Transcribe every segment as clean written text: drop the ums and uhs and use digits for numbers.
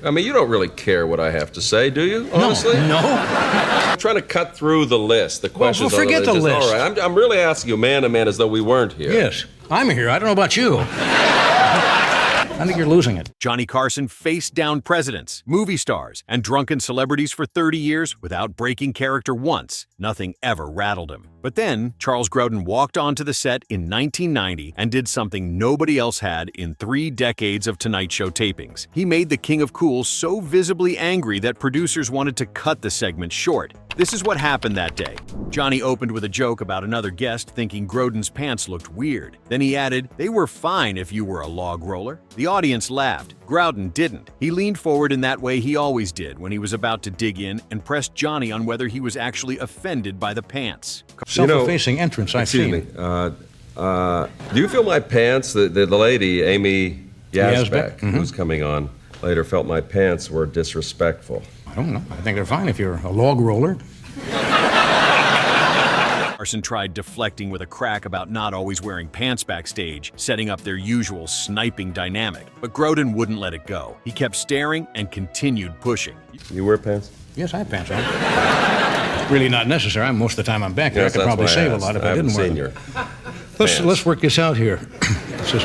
I mean, you don't really care what I have to say, do you? Honestly? No. I'm trying to cut through the list, the questions. Well, forget the list. All right, I'm really asking you man to man as though we weren't here. Yes, I'm here. I don't know about you. I think you're losing it. Johnny Carson faced down presidents, movie stars, and drunken celebrities for 30 years without breaking character once. Nothing ever rattled him. But then, Charles Grodin walked onto the set in 1990 and did something nobody else had in 3 decades of Tonight Show tapings. He made the King of Cool so visibly angry that producers wanted to cut the segment short. This is what happened that day. Johnny opened with a joke about another guest thinking Grodin's pants looked weird. Then he added, "They were fine if you were a log roller." The audience laughed. Grodin didn't. He leaned forward in that way he always did when he was about to dig in and pressed Johnny on whether he was actually offended by the pants. Self-effacing entrance, I see. Excuse me. Do you feel my pants? The lady, Amy Yazbek, who's coming on later, felt my pants were disrespectful. I don't know. I think they're fine if you're a log roller. Carson tried deflecting with a crack about not always wearing pants backstage, setting up their usual sniping dynamic. But Grodin wouldn't let it go. He kept staring and continued pushing. You wear pants? Yes, I have pants on. It's really not necessary. Most of the time I'm back there. Yes, I could probably save asked. a lot if I didn't wear them. Let's work this out here. You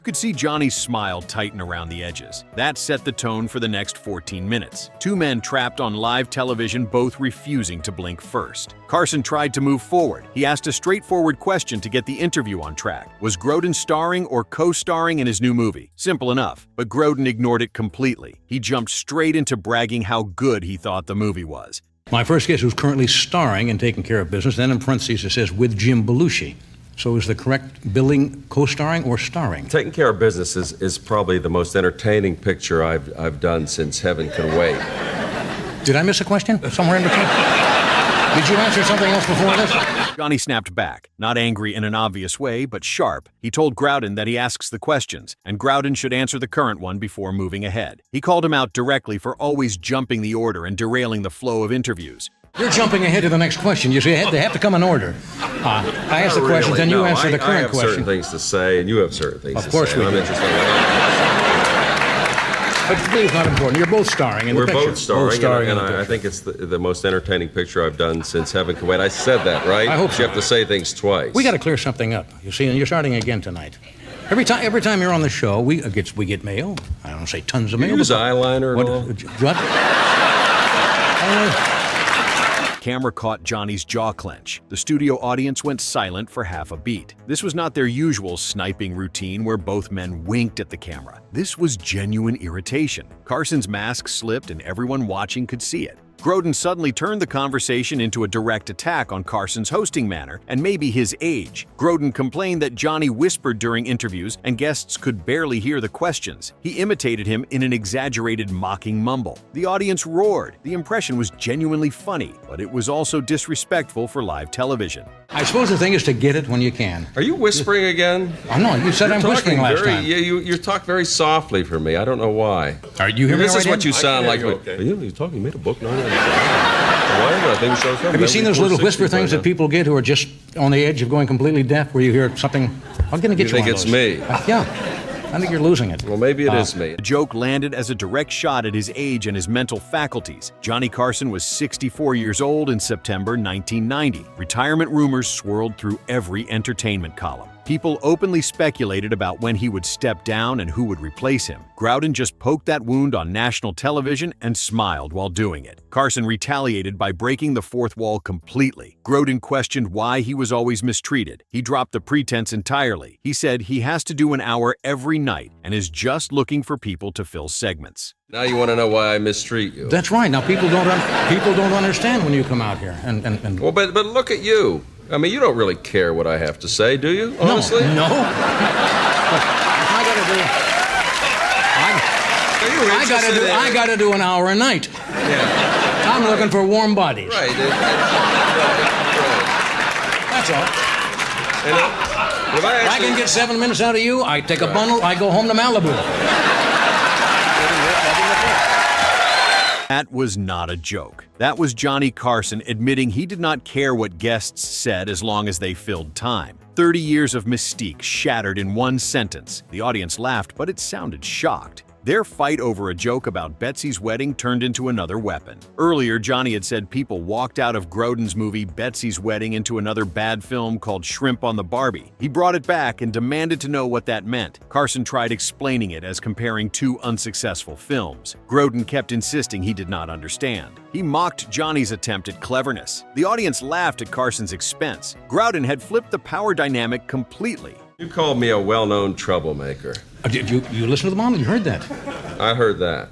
could see Johnny's smile tighten around the edges. That set the tone for the next 14 minutes. 2 men trapped on live television, both refusing to blink first. Carson tried to move forward. He asked a straightforward question to get the interview on track. Was Grodin starring or co-starring in his new movie? Simple enough, but Grodin ignored it completely. He jumped straight into bragging how good he thought the movie was. My first guest who's currently starring and taking care of business, then in parentheses it says, with Jim Belushi. So is the correct billing co-starring or starring? Taking Care of Business is probably the most entertaining picture I've done since Heaven Can Wait. Did I miss a question somewhere in between? Did you answer something else before this? Johnny snapped back, not angry in an obvious way, but sharp. He told Grodin that he asks the questions, and Grodin should answer the current one before moving ahead. He called him out directly for always jumping the order and derailing the flow of interviews. You're jumping ahead to the next question. You see, they have to come in order. I ask the question, then you answer the current question. I have certain things to say, and you have certain things to say. Of course we do. But it's not important. You're both starring in the picture. We're both starring, and I think it's the most entertaining picture I've done since Heaven Can Wait. I said that, right? I hope so. You have to say things twice. We got to clear something up. You see, and you're starting again tonight. Every time you're on the show, we get mail. I don't say tons of mail. You use eyeliner what? at all? What? Camera caught Johnny's jaw clench. The studio audience went silent for half a beat. This was not their usual sniping routine where both men winked at the camera. This was genuine irritation. Carson's mask slipped and everyone watching could see it. Grodin suddenly turned the conversation into a direct attack on Carson's hosting manner and maybe his age. Grodin complained that Johnny whispered during interviews and guests could barely hear the questions. He imitated him in an exaggerated mocking mumble. The audience roared. The impression was genuinely funny, but it was also disrespectful for live television. I suppose the thing is to get it when you can. Are you whispering again? Oh, no, you said I'm whispering last time. You talk very softly for me. I don't know why. Are you hearing me This right is what in? you sound like. Okay. You're talking. You made a book. No. Have Have you seen those little whisper things that people get who are just on the edge of going completely deaf, where you hear something? I'm going to get you think one it's of those. me? Yeah. I think you're losing it. Well, maybe it is me. The joke landed as a direct shot at his age and his mental faculties. Johnny Carson was 64 years old in September 1990. Retirement rumors swirled through every entertainment column. People openly speculated about when he would step down and who would replace him. Grodin just poked that wound on national television and smiled while doing it. Carson retaliated by breaking the fourth wall completely. Grodin questioned why he was always mistreated. He dropped the pretense entirely. He said he has to do an hour every night and is just looking for people to fill segments. Now you want to know why I mistreat you. That's right. Now people don't understand when you come out here. And Well, but look at you. I mean, you don't really care what I have to say, do you? Honestly? No. I got to do an hour a night. Yeah. I'm looking for warm bodies. Right. That's all. If I can get 7 minutes out of you, I take a bundle, I go home to Malibu. That was not a joke. That was Johnny Carson admitting he did not care what guests said as long as they filled time. 30 years of mystique shattered in one sentence. The audience laughed, but it sounded shocked. Their fight over a joke about Betsy's wedding turned into another weapon. Earlier, Johnny had said people walked out of Grodin's movie Betsy's Wedding into another bad film called Shrimp on the Barbie. He brought it back and demanded to know what that meant. Carson tried explaining it as comparing two unsuccessful films. Grodin kept insisting he did not understand. He mocked Johnny's attempt at cleverness. The audience laughed at Carson's expense. Grodin had flipped the power dynamic completely. You called me a well-known troublemaker. Did you listen to the mom? You heard that? I heard that.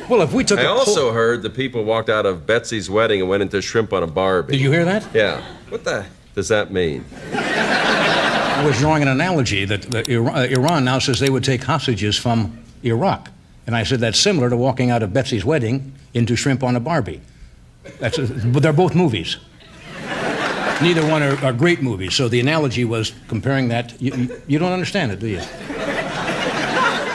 Well, if we took I also heard that people walked out of Betsy's wedding and went into Shrimp on a Barbie. Did you hear that? Yeah. What the does that mean? I was drawing an analogy that Iran now says they would take hostages from Iraq. And I said that's similar to walking out of Betsy's wedding into Shrimp on a Barbie. But they're both movies. Neither one are great movies, so the analogy was comparing that. You don't understand it, do you?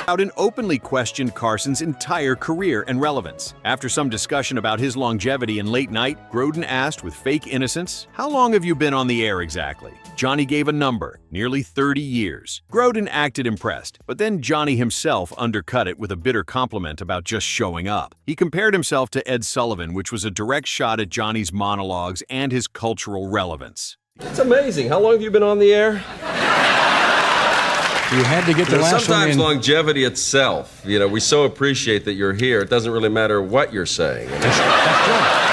Grodin openly questioned Carson's entire career and relevance. After some discussion about his longevity in late night, Grodin asked with fake innocence, "How long have you been on the air exactly?" Johnny gave a number, nearly 30 years. Grodin acted impressed, but then Johnny himself undercut it with a bitter compliment about just showing up. He compared himself to Ed Sullivan, which was a direct shot at Johnny's monologues and his cultural relevance. It's amazing. How long have you been on the air? You had to get the last one in. Sometimes longevity itself, we so appreciate that you're here, it doesn't really matter what you're saying. That's true.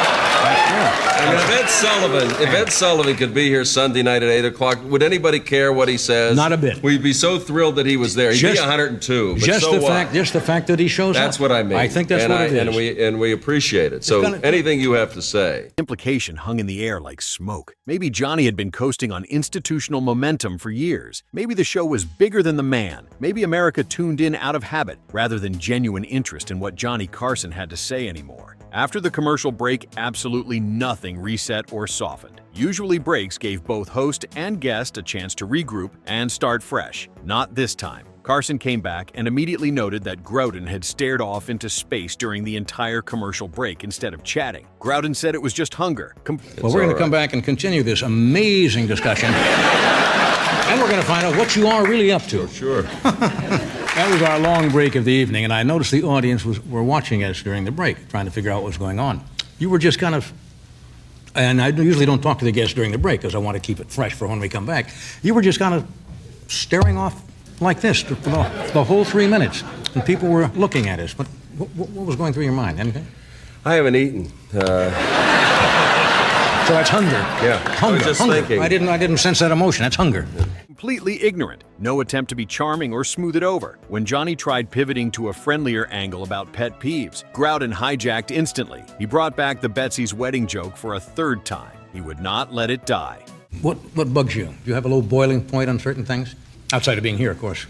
I mean, if Ed Sullivan could be here Sunday night at 8 o'clock, would anybody care what he says? Not a bit. We'd be so thrilled that he was there. He'd be 102, but just so what? Just the fact that he shows up. That's what I mean. I think that's what it is. And we appreciate it. So anything you have to say. Implication hung in the air like smoke. Maybe Johnny had been coasting on institutional momentum for years. Maybe the show was bigger than the man. Maybe America tuned in out of habit rather than genuine interest in what Johnny Carson had to say anymore. After the commercial break, absolutely nothing reset or softened. Usually breaks gave both host and guest a chance to regroup and start fresh. Not this time. Carson came back and immediately noted that Grodin had stared off into space during the entire commercial break instead of chatting. Grodin said it was just hunger. Well, we're going to come back and continue this amazing discussion. And we're going to find out what you are really up to. Sure. That was our long break of the evening, and I noticed the audience were watching us during the break, trying to figure out what was going on. You were just kind of, and I usually don't talk to the guests during the break because I want to keep it fresh for when we come back. You were just kind of staring off like this for the whole 3 minutes, and people were looking at us. But what was going through your mind? Anything? I haven't eaten. So that's hunger. Yeah, hunger. I was just hunger. thinking. I didn't sense that emotion. That's hunger. Completely ignorant. No attempt to be charming or smooth it over. When Johnny tried pivoting to a friendlier angle about pet peeves, Grodin hijacked instantly. He brought back the Betsy's wedding joke for a third time. He would not let it die. What bugs you? Do you have a low boiling point on certain things? Outside of being here, of course.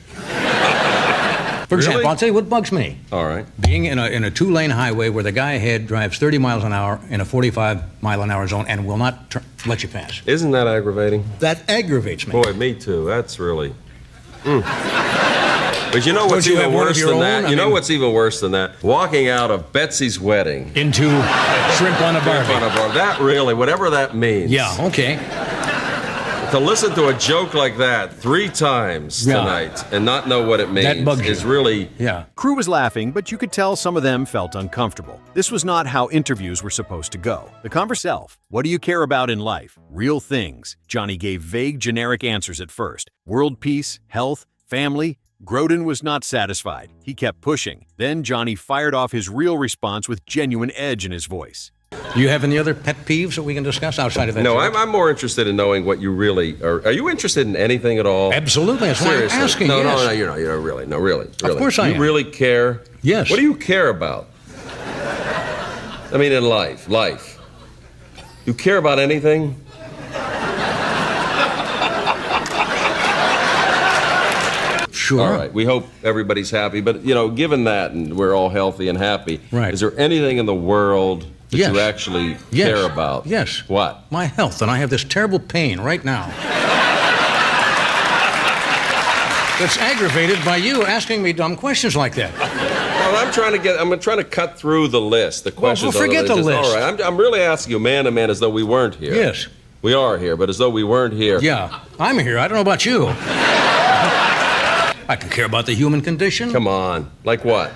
For example, Really? I'll tell you what bugs me. All right. Being in a two-lane highway where the guy ahead drives 30 miles an hour in a 45-mile-an-hour zone and will not let you pass. Isn't that aggravating? That aggravates me. Boy, me too. That's really... But you know what's Don't you even have one of worse your than own? that? I You know mean- what's even worse than that? Walking out of Betsy's wedding. Into Shrimp on a Barbie. That really, whatever that means. Yeah, okay. To listen to a joke like that 3 times Yeah. tonight and not know what it means That bugs you. is really... Yeah. Crew was laughing, but you could tell some of them felt uncomfortable. This was not how interviews were supposed to go. The conversation itself. What do you care about in life? Real things. Johnny gave vague, generic answers at first. World peace, health, family. Grodin was not satisfied. He kept pushing. Then Johnny fired off his real response with genuine edge in his voice. Do you have any other pet peeves that we can discuss outside of that? No, joke? I'm more interested in knowing what you really are. Are you interested in anything at all? Absolutely. That's why I'm Seriously. asking. No, yes. no, you're really. No, really. Of course I am. You really care? Yes. What do you care about? I mean, in life. You care about anything? Sure. All right. We hope everybody's happy. But, given that and we're all healthy and happy, Right. is there anything in the world that Yes. you actually Yes. care about? Yes. What? My health, and I have this terrible pain right now. That's aggravated by you asking me dumb questions like that. Well, I'm trying to cut through the list, the questions. forget the list. All right. I'm really asking you man to man as though we weren't here. Yes. We are here, but as though we weren't here. Yeah, I'm here. I don't know about you. I can care about the human condition. Come on. Like what?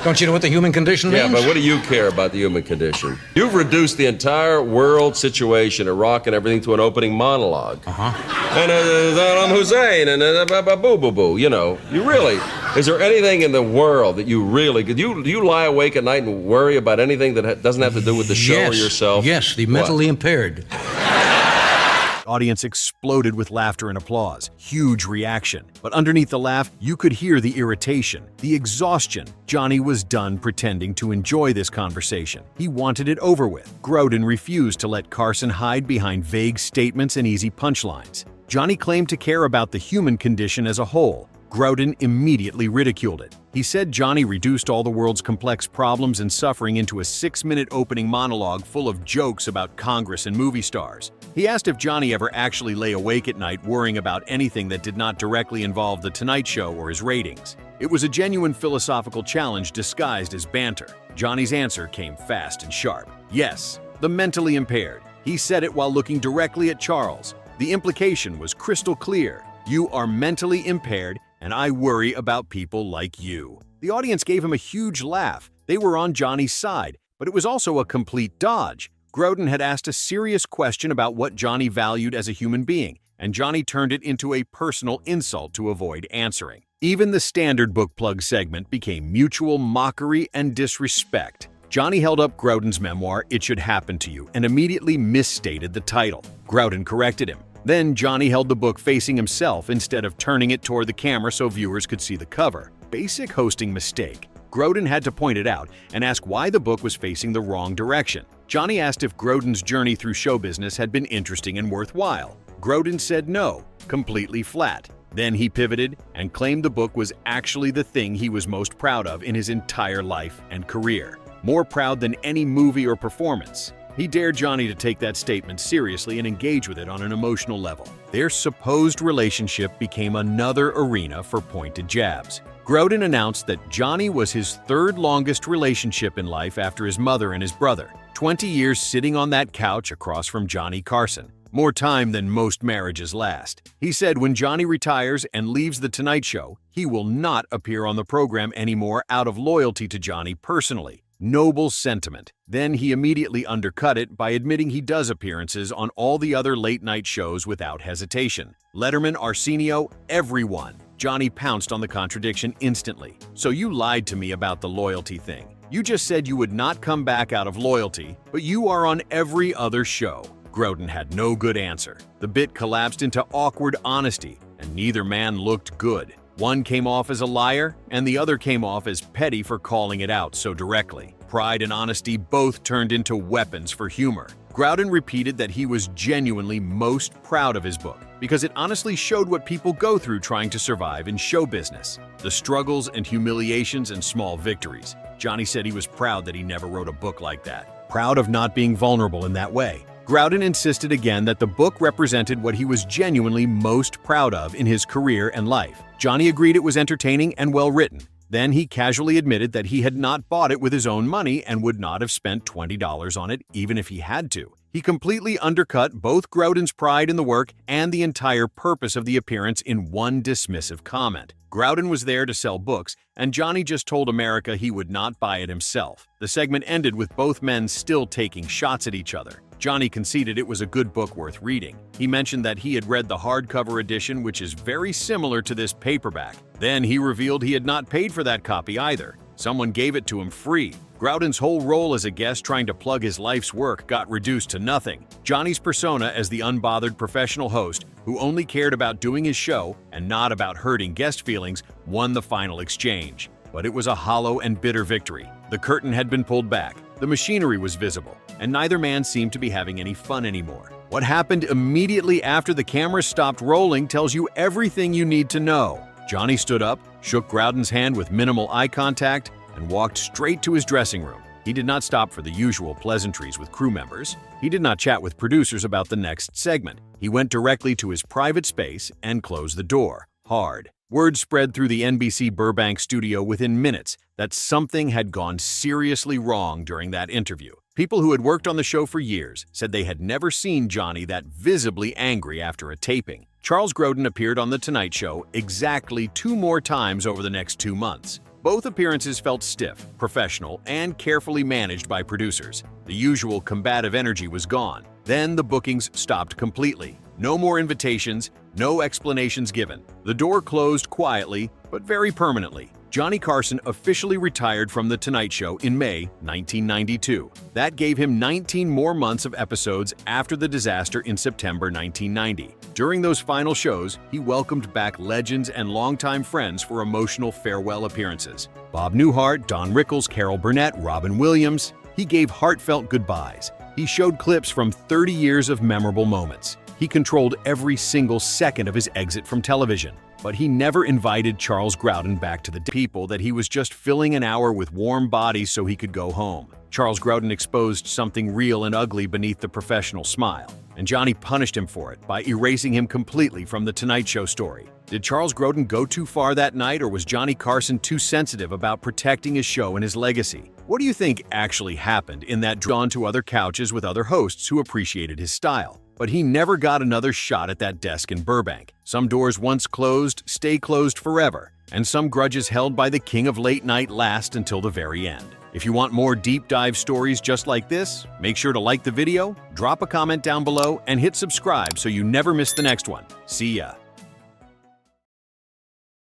Don't you know what the human condition means? Yeah, but what do you care about the human condition? You've reduced the entire world situation, Iraq and everything, to an opening monologue. And I'm Hussein and boo boo boo. You know, you really. Is there anything in the world that you really do you lie awake at night and worry about anything that doesn't have to do with the show or yourself? Yes, the mentally impaired. Audience exploded with laughter and applause. Huge reaction. But underneath the laugh, you could hear the irritation, the exhaustion. Johnny was done pretending to enjoy this conversation. He wanted it over with. Grodin refused to let Carson hide behind vague statements and easy punchlines. Johnny claimed to care about the human condition as a whole. Grodin immediately ridiculed it. He said Johnny reduced all the world's complex problems and suffering into a 6-minute opening monologue full of jokes about Congress and movie stars. He asked if Johnny ever actually lay awake at night worrying about anything that did not directly involve The Tonight Show or his ratings. It was a genuine philosophical challenge disguised as banter. Johnny's answer came fast and sharp. Yes, the mentally impaired. He said it while looking directly at Charles. The implication was crystal clear. You are mentally impaired, and I worry about people like you. The audience gave him a huge laugh. They were on Johnny's side, but it was also a complete dodge. Grodin had asked a serious question about what Johnny valued as a human being, and Johnny turned it into a personal insult to avoid answering. Even the standard book plug segment became mutual mockery and disrespect. Johnny held up Grodin's memoir, It Should Happen to You, and immediately misstated the title. Grodin corrected him. Then Johnny held the book facing himself instead of turning it toward the camera so viewers could see the cover. Basic hosting mistake. Grodin had to point it out and ask why the book was facing the wrong direction. Johnny asked if Grodin's journey through show business had been interesting and worthwhile. Grodin said no, completely flat. Then he pivoted and claimed the book was actually the thing he was most proud of in his entire life and career. More proud than any movie or performance. He dared Johnny to take that statement seriously and engage with it on an emotional level. Their supposed relationship became another arena for pointed jabs. Grodin announced that Johnny was his third longest relationship in life after his mother and his brother. 20 years sitting on that couch across from Johnny Carson. More time than most marriages last. He said when Johnny retires and leaves The Tonight Show, he will not appear on the program anymore out of loyalty to Johnny personally. Noble sentiment. Then he immediately undercut it by admitting he does appearances on all the other late-night shows without hesitation. Letterman, Arsenio, everyone. Johnny pounced on the contradiction instantly. So you lied to me about the loyalty thing. You just said you would not come back out of loyalty, but you are on every other show. Grodin had no good answer. The bit collapsed into awkward honesty, and neither man looked good. One came off as a liar, and the other came off as petty for calling it out so directly. Pride and honesty both turned into weapons for humor. Grodin repeated that he was genuinely most proud of his book because it honestly showed what people go through trying to survive in show business. The struggles and humiliations and small victories. Johnny said he was proud that he never wrote a book like that. Proud of not being vulnerable in that way. Grodin insisted again that the book represented what he was genuinely most proud of in his career and life. Johnny agreed it was entertaining and well-written. Then he casually admitted that he had not bought it with his own money and would not have spent $20 on it even if he had to. He completely undercut both Grodin's pride in the work and the entire purpose of the appearance in one dismissive comment. Grodin was there to sell books, and Johnny just told America he would not buy it himself. The segment ended with both men still taking shots at each other. Johnny conceded it was a good book worth reading. He mentioned that he had read the hardcover edition, which is very similar to this paperback. Then he revealed he had not paid for that copy either. Someone gave it to him free. Grodin's whole role as a guest trying to plug his life's work got reduced to nothing. Johnny's persona as the unbothered professional host who only cared about doing his show and not about hurting guest feelings won the final exchange. But it was a hollow and bitter victory. The curtain had been pulled back. The machinery was visible, and neither man seemed to be having any fun anymore. What happened immediately after the camera stopped rolling tells you everything you need to know. Johnny stood up, shook Grodin's hand with minimal eye contact, and walked straight to his dressing room. He did not stop for the usual pleasantries with crew members. He did not chat with producers about the next segment. He went directly to his private space and closed the door, hard. Word spread through the NBC Burbank studio within minutes that something had gone seriously wrong during that interview. People who had worked on the show for years said they had never seen Johnny that visibly angry after a taping. Charles Grodin appeared on The Tonight Show exactly 2 more times over the next 2 months. Both appearances felt stiff, professional, and carefully managed by producers. The usual combative energy was gone. Then the bookings stopped completely. No more invitations, no explanations given. The door closed quietly, but very permanently. Johnny Carson officially retired from The Tonight Show in May 1992. That gave him 19 more months of episodes after the disaster in September 1990. During those final shows, he welcomed back legends and longtime friends for emotional farewell appearances. Bob Newhart, Don Rickles, Carol Burnett, Robin Williams. He gave heartfelt goodbyes. He showed clips from 30 years of memorable moments. He controlled every single second of his exit from television. But he never invited Charles Grodin back to the people that he was just filling an hour with warm bodies so he could go home. Charles Grodin exposed something real and ugly beneath the professional smile, and Johnny punished him for it by erasing him completely from The Tonight Show story. Did Charles Grodin go too far that night, or was Johnny Carson too sensitive about protecting his show and his legacy? What do you think actually happened in that drawn to other couches with other hosts who appreciated his style? But he never got another shot at that desk in Burbank. Some doors once closed stay closed forever, and some grudges held by the king of late night last until the very end. If you want more deep dive stories just like this, make sure to like the video, drop a comment down below, and hit subscribe so you never miss the next one. See ya!